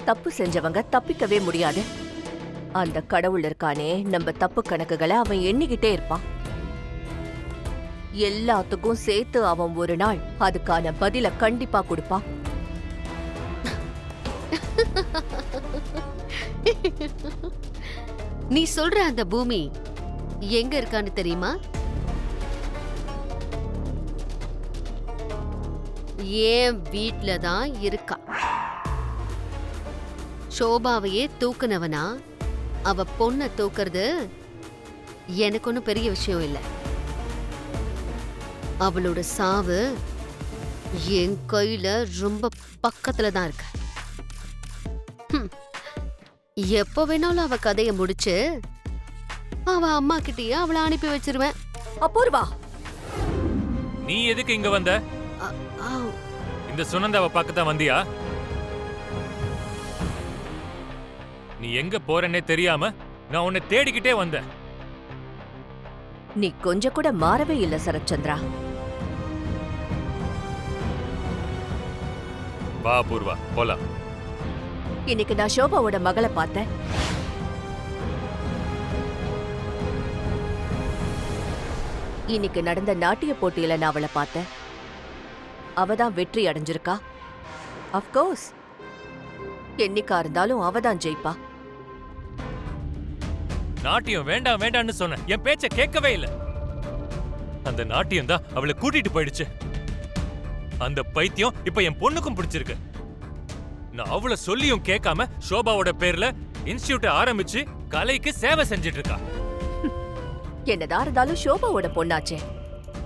தப்பு செஞ்சவங்க தப்பிக்கவே முடியாது. அந்த கடவுள் இருக்கானே, நம்ம தப்பு கணக்குகளை அவன் எண்ணிக்கிட்டே இருப்பான். எல்லாத்துக்கும் சேர்த்து அவன் ஒரு நாள் அதுக்கான பதில கண்டிப்பா கொடுப்பான். நீ சொல்ற அந்த பூமி எங்க இருக்கான்னு தெரியுமா? ஏன் வீட்ல தான் இருக்கா. சோபாவையே தூக்குனவனா அவ பொண்ண தூக்குறது எனக்கு ஒன்னும் பெரிய விஷயம் இல்லை. அவளோட சாவு என் கையில ரொம்ப பக்கத்துல தான் இருக்கு. எப்ப வேணாலும் அவ கதைய முடிச்சு அவ அம்மா கிட்டயே அவளை அனுப்பி வச்சிருவேன். அபூர்வா, நீ எதுக்கு இங்க வந்த? இந்த சுனந்தாவை பார்க்கத்தான் வந்தியா? நீ எங்க போறேன்னே தெரியாம நான் உன்னை தேடிக்கிட்டே வந்தேன். நீ கொஞ்சம் கூட மாறவே இல்ல சரத்சந்திரா. வா பூர்வா, போலாம். இன்னைக்கு நான் சோபாவோட மகளை பார்த்தேன். இன்னைக்கு நடந்த நாட்டிய போட்டியில நான் அவளை பார்த்தேன். அவதான் வெற்றி அடைஞ்சிருக்கா. அஃப்கோர்ஸ், என்னைக்கா இருந்தாலும் அவதான் ஜெயிப்பா. நாட்டியம் வேண்டாம் வேண்டாம்னு சொன்ன, என் பேச்ச கேட்கவே இல்ல. அந்த நாட்டியம் தான் அவளை கூட்டிட்டு போயிடுச்சு. அந்த பைத்தியம் இப்ப என் பொண்ணுக்கும் பிடிச்சிருக்கு. நான் அவளை சொல்லியும் கேட்காம சோபாவோட பேர்ல இன்ஸ்டிடியூட் ஆரம்பிச்சு கலைக்கு சேவை செஞ்சிட்டு இருக்கா. என்னதான் இருந்தாலும் சோபாவோட பொண்ணாச்சே.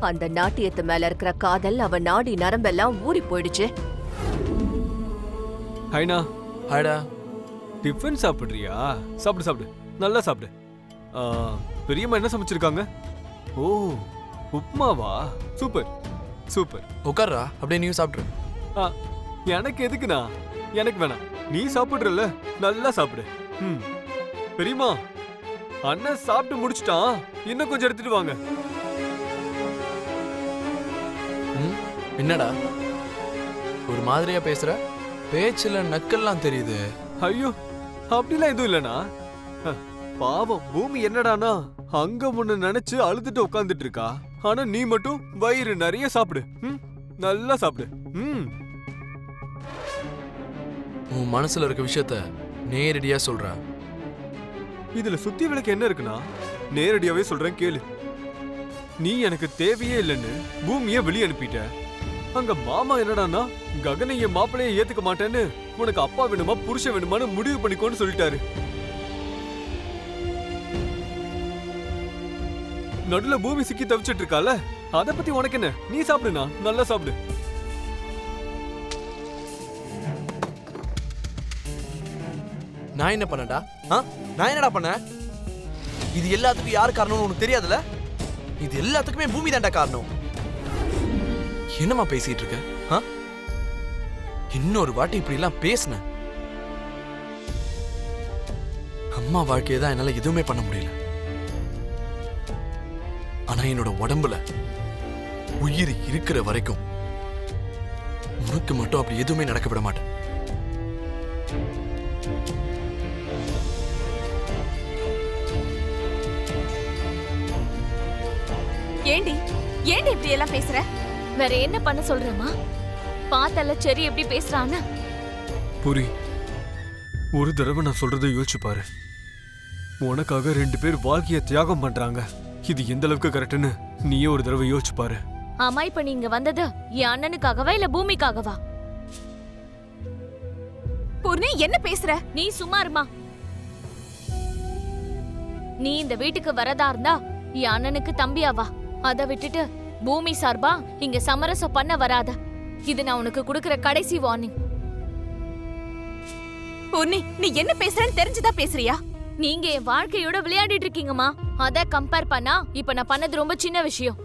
அந்த நாட்டியத்து மேல இருக்கிற காதல் அவ நாடி நரம்பெல்லாம் ஊறி போயிடுச்சு. ஹைனா, ஹாய்டா. டிஃபன் சாப்பிடுறியா? சாப்பிடு சாப்பிடு, நல்லா சாப்பிடு. பெரியம்மா என்ன சமைச்சிருக்காங்க? ஓ, உப்மாவா? Super super. உட்கார்றா, அப்படியே நீயும் சாப்பிட்ரு. எனக்கு எதுக்குண்ணா? எனக்கு வேணாம், நீ சாப்பிடுறல, நல்லா சாப்பிடு. பெரியம்மா, அண்ணன் சாப்பிட்டு முடிச்சிட்டான், இன்னும் கொஞ்சம் எடுத்துட்டு வாங்க. என்னடா ஒரு மாதிரியா பேசுற? பேச்சுல நக்கல்லாம் தெரியுது. ஐயோ, அப்படிலாம் எதுவும் இல்லனா. பாவம் பூமி என்னடானா அங்க முன்ன நினைச்சு அழுதுட்டு உட்கார்ந்துட்டு இருக்கா. ஆனா நீ மட்டும் வயிறு நிறைய சாப்பிடு, நல்லா சாப்பிடு. உன் மனசுல இருக்க விஷயத்த நேரடியா சொல்ற. இதுல சுத்தி விளக்கு என்ன இருக்குன்னா, நேரடியாவே சொல்றேன் கேளு. நீ எனக்கு தேவையே இல்லைன்னு பூமியை வெளியே அனுப்பிட்ட. அங்க மாமா என்னடானா ககனைய மாப்பிளைய ஏத்துக்க மாட்டேன்னு உனக்கு அப்பா வேணுமா புருஷன் வேணுமான்னு முடிவு பண்ணிக்கோன்னு சொல்லிட்டாரு. நடுல பூமி சிக்கி தவிச்சிட்டு இருக்கால, அத பத்தி உனக்கு என்ன? நீ சாப்பிடுனா, நல்லா சாப்பிடு. நான் என்ன பண்ணடா? நான் என்னடா பண்ண? இது எல்லாத்துக்கும் யார் காரணம்னு உனக்கு தெரியாதுல? இது எல்லாத்துக்குமே பூமி தாண்டா காரணம். என்னமா பேசிட்டு இருக்க? இன்னொரு வாட்டி இப்படி எல்லாம் பேசுன, அம்மா வாழ்க்கையை தான் என்னால எதுவுமே பண்ண முடியல. ஆனா என்னோட உடம்புல உயிர் இருக்கிற வரைக்கும் உனக்கு மட்டும் அப்படி எதுவுமே நடக்க விட மாட்டேன். ஏண்டி ஏண்டி இப்படி எல்லாம் பேசுற? வேற என்ன பண்ண சொல்றமா? பார்த்தல சரி எப்படி பேசுறான்னு. புரி, ஒரு தடவை நான் சொல்றதை யோசிச்சு பாரு. உனக்காக 2 பேர் வாழ்க்கைய தியாகம் பண்றாங்க. இது எந்த அளவுக்கு கரெக்ட்னு நீயே ஒரு தடவை யோசிச்சு பாரு. ஆமா, இப்ப நீங்க வந்தது என் அண்ணனுக்காகவா இல்ல பூமிக்காகவா? பூர்ணி, என்ன பேசுற? நீ சும்மா இருமா. நீ இந்த வீட்டுக்கு வரதா இருந்தா என் அண்ணனுக்கு தம்பியாவா. அத விட்டுட்டு பூமி சார்பா இங்க சமரசம் பண்ண வராத. இது நான் உனக்கு கொடுக்கிற கடைசி வார்னிங். பூர்ணி, நீ என்ன பேசுறன்னு தெரிஞ்சுதான் பேசுறியா? நீங்க என் வாழ்க்கையோட விளையாடிட்டு இருக்கீங்கம்மா. அத கம்பேர் பண்ணா இப்ப நான் பண்ணது ரொம்ப சின்ன விஷயம்.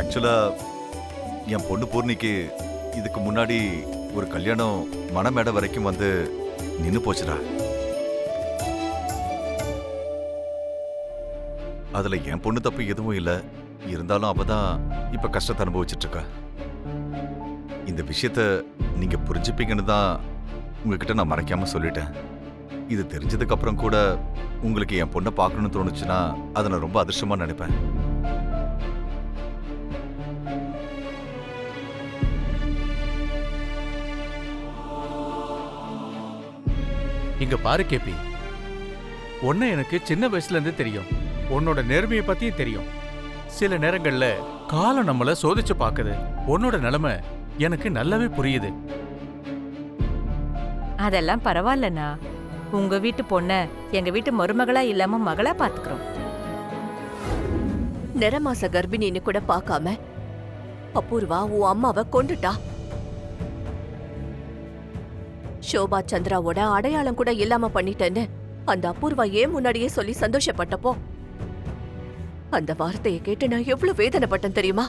ஆக்சுவலா என் பொண்ணு பூர்ணிக்கு இதுக்கு முன்னாடி ஒரு கல்யாணம் மணமேடை வரைக்கும் வந்து நின்னு போச்சுடா. அதுல என் பொண்ணு தப்பு எதுவும் இல்லை. இருந்தாலும் அவதான் இப்ப கஷ்டத்தை அனுபவிச்சுட்டு இருக்கா. இந்த விஷயத்த நீங்க புரிஞ்சுப்பீங்கன்னு தான் உங்ககிட்ட நான் மறைக்காம சொல்லிட்டேன். இது தெரிஞ்சதுக்கு அப்புறம் கூட உங்களுக்கு என் பொண்ணை பார்க்கணும்னு தோணுச்சுன்னா அதை நான் ரொம்ப அதிர்ஷ்டமா நினைப்பேன். இங்க பாரு கேபி, உன்னை எனக்கு சின்ன வயசுல இருந்து தெரியும். உன்னோட நேர்மையை பத்தியும் தெரியும். சில நேரங்கள்ல காலம் நம்மள சோதிச்சு பாக்குது. உன்னோட நிலைமை எனக்கு நல்லாவே புரியுது. அதெல்லாம் பரவாயில்லண்ணா. உங்க வீட்டு பொண்ண எங்க வீட்டு மருமகளா இல்லாம மகளா பாத்துக்கிறோம். நிறமாச கர்ப்பிணின்னு கூட பார்க்காம அபூர்வா உன் அம்மாவை கொண்டுட்டா. ஷோபா சந்திராவோட அடையாளம் கூட இல்லாம பண்ணிட்டேன்னு அந்த அபூர்வா ஏன் முன்னாடியே சொல்லி சந்தோஷப்பட்டப்போ அந்த வார்த்தையை கேட்டு நான் எவ்வளவு வேதனைப்பட்டேன் தெரியுமா?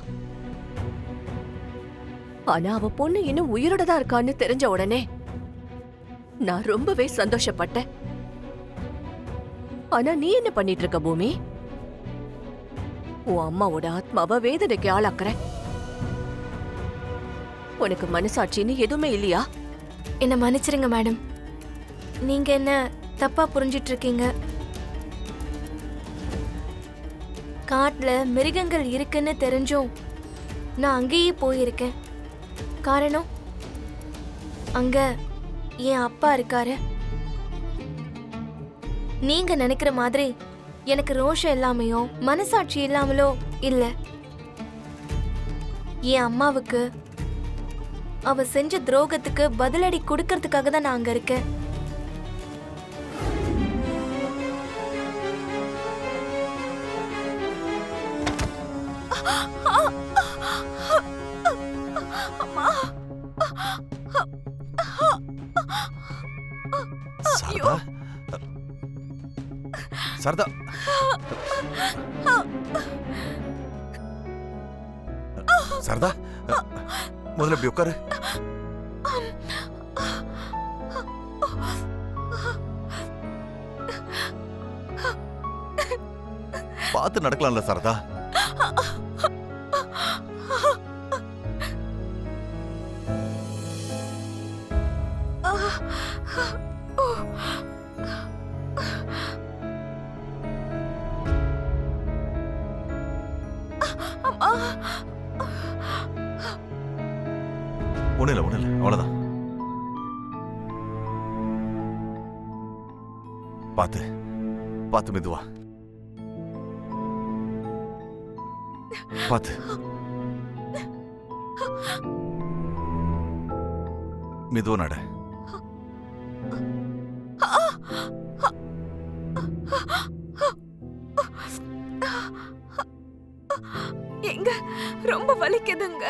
ஆனா அவ பொண்ணு இன்னும் உயிரோட தான் இருக்கான்னு தெரிஞ்ச உடனே நான் ரொம்பவே சந்தோஷப்பட்டேன். ஆனா நீ என்ன பண்ணிட்டு இருக்க பூமி? உன் அம்மாவோட ஆத்மாவை வேதனைக்கு ஆளாக்குற. உனக்கு மனசாட்சின்னு எதுவுமே இல்லையா? என்ன மன்னிச்சிருங்க மேடம். நீங்க என்ன தப்பா புரிஞ்சிட்டு இருக்கீங்க. காட்டுல மிருகங்கள் இருக்குன்னு தெரிஞ்சும் நான் அங்கேயே போயிருக்கேன். காரணம், அங்க என் அப்பா இருக்காரு. நீங்க நினைக்கிற மாதிரி எனக்கு ரோஷம் இல்லாமையோ மனசாட்சி இல்லாமலோ இல்ல. என் அம்மாவுக்கு அவ செஞ்ச துரோகத்துக்கு பதிலடி கொடுக்கறதுக்காக தான் நான் அங்க இருக்கேன். சாரதா, சாரதா, சாரதா, முதல்ல இப்படி உட்காரு. பார்த்து நடக்கலாம்ல சாரதா? ஒண்ணு இல்ல அவ்வளவுதான். பார்த்து மெதுவா, பார்த்து மெதுவா நட. எங்க ரொம்ப வலிக்குதுங்க.